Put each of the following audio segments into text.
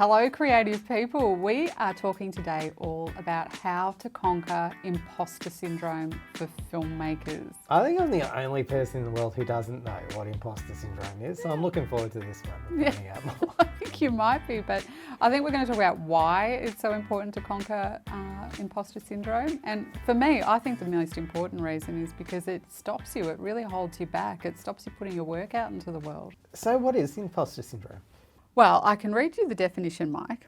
Hello creative people, we are talking today all about how to conquer imposter syndrome for filmmakers. I think I'm the only person in the world who doesn't know what imposter syndrome is, so I'm looking forward to this one, finding out more. I think you might be, but I think we're going to talk about why it's so important to conquer imposter syndrome. And for me, I think the most important reason is because it stops you, it really holds you back, it stops you putting your work out into the world. So what is imposter syndrome? Well, I can read you the definition, Mike.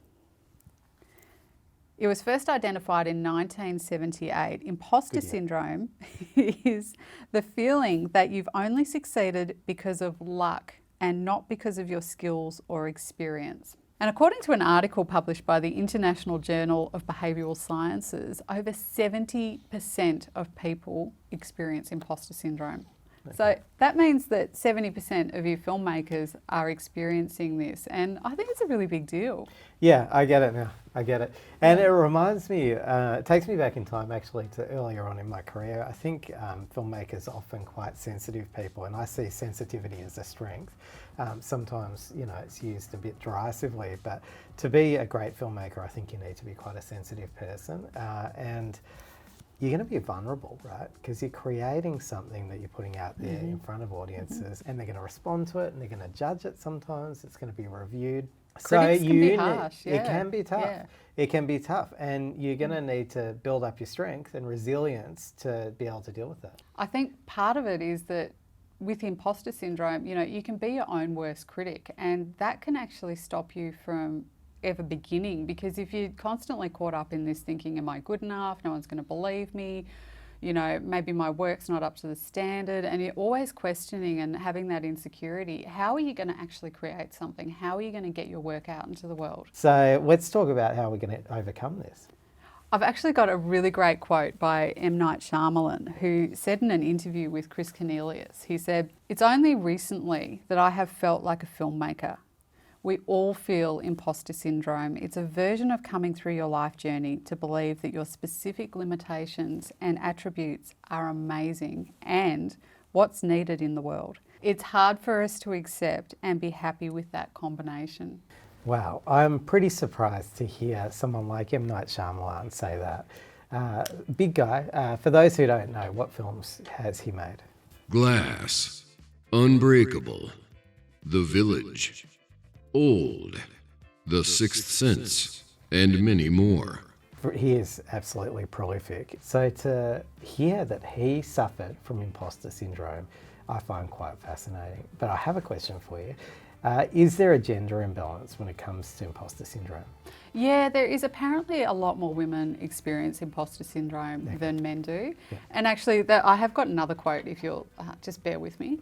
It was first identified in 1978. Imposter syndrome is the feeling that you've only succeeded because of luck and not because of your skills or experience. And according to an article published by the International Journal of Behavioural Sciences, over 70% of people experience imposter syndrome. Okay. So that means that 70% of you filmmakers are experiencing this, and I think it's a really big deal. Yeah, I get it now. I get it. And it reminds me, it takes me back in time actually to earlier on in my career. I think filmmakers are often quite sensitive people, and I see sensitivity as a strength. Sometimes, you know, it's used a bit derisively, but to be a great filmmaker, I think you need to be quite a sensitive person. And you're going to be vulnerable, right? Because you're creating something that you're putting out there in front of audiences, and they're going to respond to it, and they're going to judge it sometimes. It's going to be reviewed. Critics can be harsh, It can be tough. Yeah. It can be tough, and you're going to need to build up your strength and resilience to be able to deal with that. I think part of it is that with imposter syndrome, you know, you can be your own worst critic, and that can actually stop you from ever beginning, because if you're constantly caught up in this thinking, am I good enough? No one's going to believe me. You know, maybe my work's not up to the standard, and you're always questioning and having that insecurity. How are you going to actually create something? How are you going to get your work out into the world? So let's talk about how we're going to overcome this. I've actually got a really great quote by M. Night Shyamalan, who said in an interview with Chris Cornelius, he said, "It's only recently that I have felt like a filmmaker. We all feel imposter syndrome. It's a version of coming through your life journey to believe that your specific limitations and attributes are amazing and what's needed in the world. It's hard for us to accept and be happy with that combination." Wow, I'm pretty surprised to hear someone like M. Night Shyamalan say that. Big guy. For those who don't know, what films has he made? Glass, Unbreakable, The Village, Old, The Sixth Sense, and many more. He is absolutely prolific. So to hear that he suffered from imposter syndrome, I find quite fascinating. But I have a question for you. Is there a gender imbalance when it comes to imposter syndrome? Yeah, there is. Apparently a lot more women experience imposter syndrome than men do. Yeah. And actually, I have got another quote, if you'll just bear with me.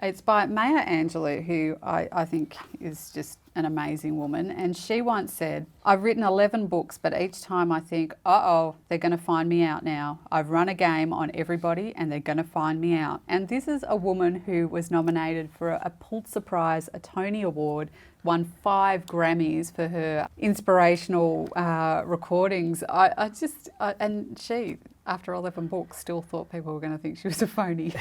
It's by Maya Angelou, who I think is just an amazing woman. And she once said, "I've written 11 books, but each time I think, uh-oh, they're going to find me out now. I've run a game on everybody and they're going to find me out." And this is a woman who was nominated for a Pulitzer Prize, a Tony Award, won 5 Grammys for her inspirational recordings. And she, after 11 books, still thought people were going to think she was a phony.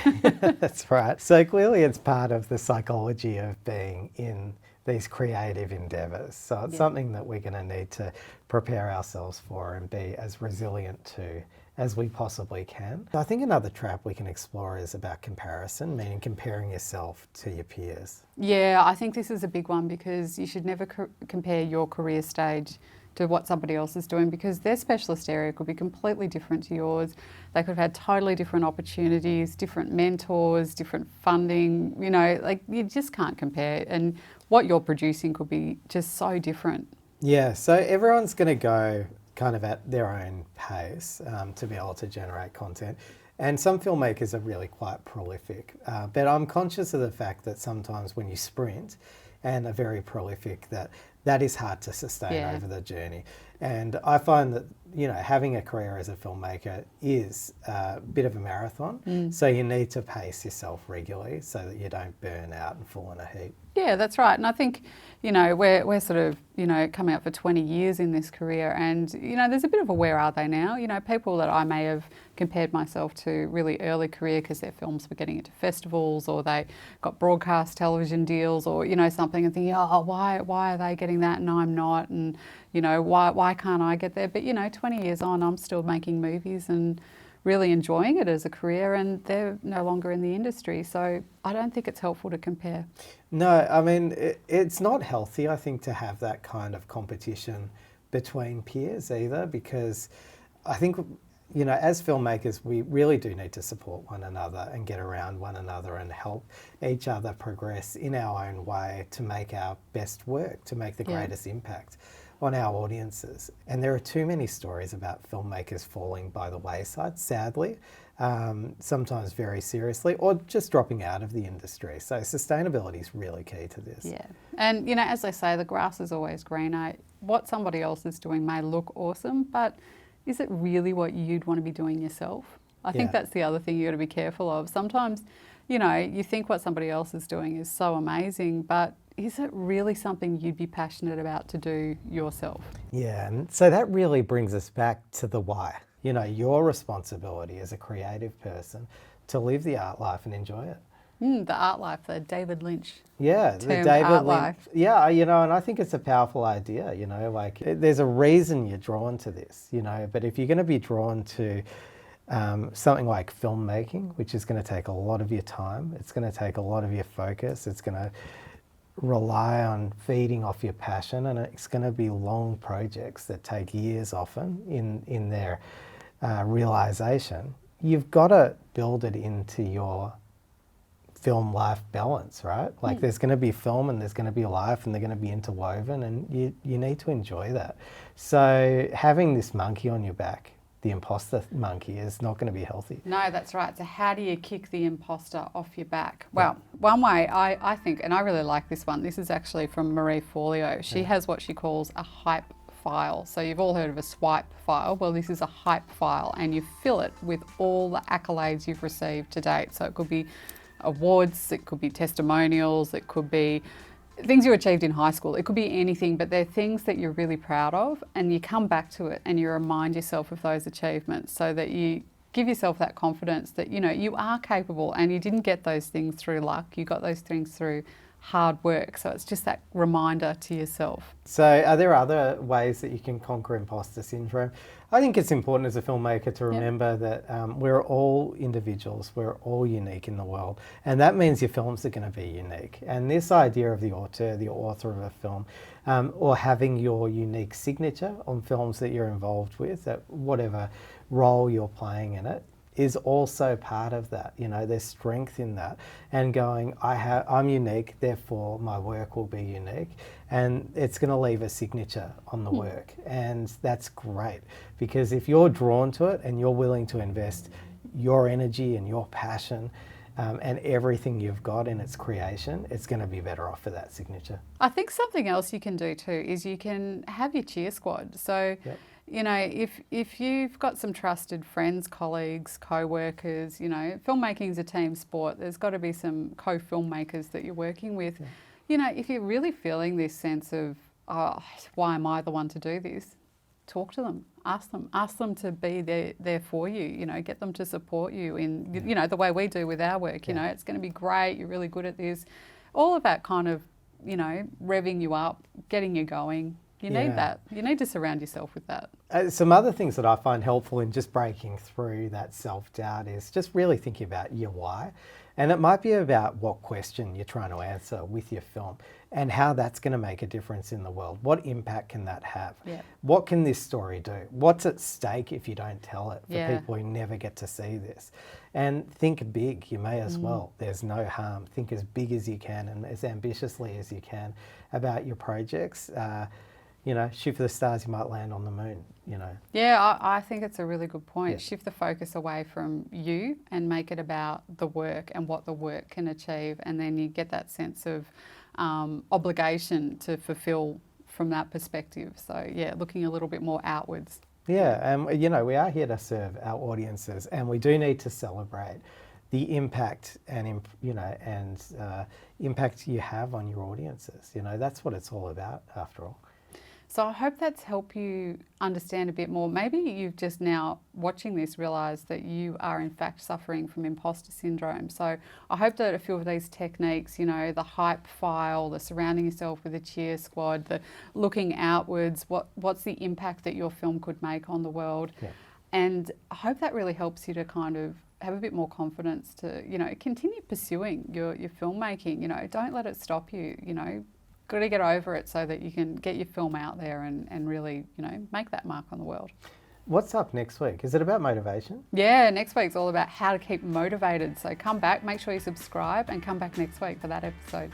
That's right. So clearly it's part of the psychology of being in these creative endeavours. So it's something that we're going to need to prepare ourselves for and be as resilient to as we possibly can. I think another trap we can explore is about comparison, meaning comparing yourself to your peers. Yeah, I think this is a big one, because you should never compare your career stage to what somebody else is doing, because their specialist area could be completely different to yours. They could have had totally different opportunities, different mentors, different funding, you know, like you just can't compare. And what you're producing could be just so different. Yeah, so everyone's going to go kind of at their own pace to be able to generate content. And some filmmakers are really quite prolific. But I'm conscious of the fact that sometimes when you sprint and are very prolific, that is hard to sustain over the journey. And I find that, you know, having a career as a filmmaker is a bit of a marathon. So you need to pace yourself regularly so that you don't burn out and fall in a heap. Yeah, that's right. And I think, you know, we're sort of, you know, coming up for 20 years in this career, and, you know, there's a bit of a where are they now? You know, people that I may have compared myself to really early career because their films were getting into festivals, or they got broadcast television deals, or, you know, something, and thinking, oh, why are they getting doing that and I'm not, and you know, why can't I get there? But you know, 20 years on, I'm still making movies and really enjoying it as a career, and they're no longer in the industry. So I don't think it's helpful to compare. No, I mean, it's not healthy, I think, to have that kind of competition between peers either, because I think, you know, as filmmakers, we really do need to support one another and get around one another and help each other progress in our own way to make our best work, to make the greatest impact on our audiences. And there are too many stories about filmmakers falling by the wayside, sadly, sometimes very seriously, or just dropping out of the industry. So sustainability is really key to this. Yeah. And, you know, as they say, the grass is always greener. What somebody else is doing may look awesome, but is it really what you'd want to be doing yourself? I think that's the other thing you got to be careful of. Sometimes, you know, you think what somebody else is doing is so amazing, but is it really something you'd be passionate about to do yourself? Yeah, and so that really brings us back to the why. You know, your responsibility as a creative person to live the art life and enjoy it. The art life, the David Lynch. Yeah, the David Lynch. Yeah, you know, and I think it's a powerful idea, you know, like there's a reason you're drawn to this, you know, but if you're going to be drawn to something like filmmaking, which is going to take a lot of your time, it's going to take a lot of your focus, it's going to rely on feeding off your passion, and it's going to be long projects that take years often in their realization. You've got to build it into your film life balance, right? Like there's going to be film and there's going to be life, and they're going to be interwoven, and you need to enjoy that. So having this monkey on your back, the imposter monkey, is not going to be healthy. No, that's right. So how do you kick the imposter off your back? Well, one way I think, and I really like this one, this is actually from Marie Forleo. She has what she calls a hype file. So you've all heard of a swipe file. Well, this is a hype file, and you fill it with all the accolades you've received to date. So it could be awards, it could be testimonials, it could be things you achieved in high school, it could be anything, but they're things that you're really proud of, and you come back to it and you remind yourself of those achievements so that you give yourself that confidence that, you know, you are capable and you didn't get those things through luck, you got those things through hard work. So it's just that reminder to yourself. So are there other ways that you can conquer imposter syndrome? I think it's important as a filmmaker to remember that we're all individuals, we're all unique in the world, and that means your films are going to be unique. And this idea of the author of a film, or having your unique signature on films that you're involved with, that whatever role you're playing in it, is also part of that. You know, there's strength in that, and going, I'm unique, therefore my work will be unique, and it's going to leave a signature on the work. And that's great, because if you're drawn to it and you're willing to invest your energy and your passion and everything you've got in its creation, it's going to be better off for that signature. I think something else you can do too is you can have your cheer squad. So you know, if you've got some trusted friends, colleagues, co-workers, you know, filmmaking is a team sport. There's got to be some co-filmmakers that you're working with. You know, if you're really feeling this sense of, oh, why am I the one to do this? Talk to them, ask them to be there for you, you know, get them to support you in, you know, the way we do with our work, you know, it's going to be great, you're really good at this. All of that kind of, you know, revving you up, getting you going. You need that. You need to surround yourself with that. Some other things that I find helpful in just breaking through that self-doubt is just really thinking about your why. And it might be about what question you're trying to answer with your film and how that's going to make a difference in the world. What impact can that have? What can this story do? What's at stake if you don't tell it for people who never get to see this? And think big, you may as well. There's no harm. Think as big as you can and as ambitiously as you can about your projects. You know, shoot for the stars, you might land on the moon, you know. Yeah, I think it's a really good point. Shift the focus away from you and make it about the work and what the work can achieve, and then you get that sense of obligation to fulfill from that perspective. So yeah, looking a little bit more outwards. Yeah, and you know, we are here to serve our audiences, and we do need to celebrate the impact and, you know, and impact you have on your audiences. You know, that's what it's all about after all. So I hope that's helped you understand a bit more. Maybe you've just now watching this realised that you are in fact suffering from imposter syndrome. So I hope that a few of these techniques, you know, the hype file, the surrounding yourself with a cheer squad, the looking outwards, what's the impact that your film could make on the world. Yeah. And I hope that really helps you to kind of have a bit more confidence to, you know, continue pursuing your filmmaking. You know, don't let it stop you, you know. Got to get over it so that you can get your film out there and really, you know, make that mark on the world. What's up next week? Is it about motivation? Yeah, next week's all about how to keep motivated. So come back, make sure you subscribe and come back next week for that episode.